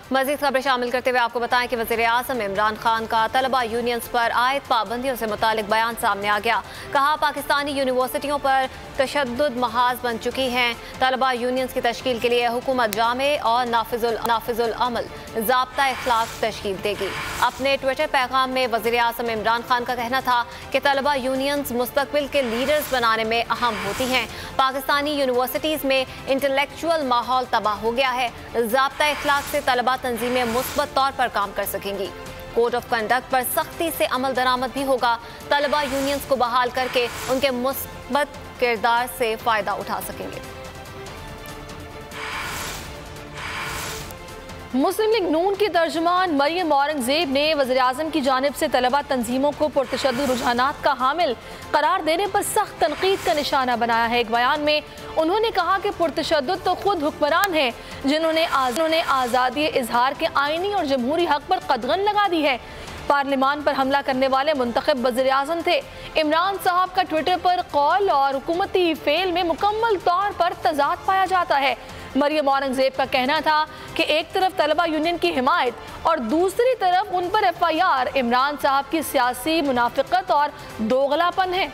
मज़ीद खबरें शामिल करते हुए आपको बताएं कि वज़ीर-ए-आज़म इमरान खान का तलबा यूनियंस पर आयद पाबंदियों से मुतालिक बयान सामने आ गया। कहा, पाकिस्तानी यूनिवर्सिटियों पर तशद्दुद महाज बन चुकी हैं। तलबा यूनियंस की तश्कील के लिए हुकूमत जामे और नाफिजुल अमल ज़ाब्ता इखलाक तश्कील देगी। अपने ट्विटर पैगाम में वज़ीर-ए-आज़म इमरान खान का कहना था कि तलबा यूनियंस मुस्तकबिल के लीडर्स बनाने में अहम होती हैं। पाकिस्तानी यूनिवर्सिटीज़ में इंटेलेक्चुअल माहौल तबाह हो गया है। ज़ाब्ता इखलाक से तलबा तंजीमें मुस्बत तौर पर काम कर सकेंगी। कोड ऑफ कंडक्ट पर सख्ती से अमल दरामद भी होगा। तलबा यूनियंस को बहाल करके उनके मुस्बत किरदार से फ़ायदा उठा सकेंगे। मुस्लिम लीग नून की तर्जुमान मरियम औरंगजेब ने वज़ीर-ए-आज़म की जानिब से तलबा तंजीमों को पुरतशद्दुद रुझानात का हामिल करार देने पर सख्त तनकीद का निशाना बनाया है। एक बयान में उन्होंने कहा कि पुरतशद्दुद तो खुद हुक्मरान हैं जिन्होंने आज़ादी इजहार के आईनी और जमहूरी हक पर कदगन लगा दी है। पार्लिमान पर हमला करने वाले मुंतखब वज़ीर-ए-आज़म थे। इमरान साहब का ट्विटर पर कौल और हुकूमती फेल में मुकम्मल तौर पर तजाद पाया जाता है। मरियम औरंगजेब का कहना था कि एक तरफ तलबा यूनियन की हिमायत और दूसरी तरफ उन पर FIR इमरान साहब की सियासी मुनाफिकत और दोगलापन है।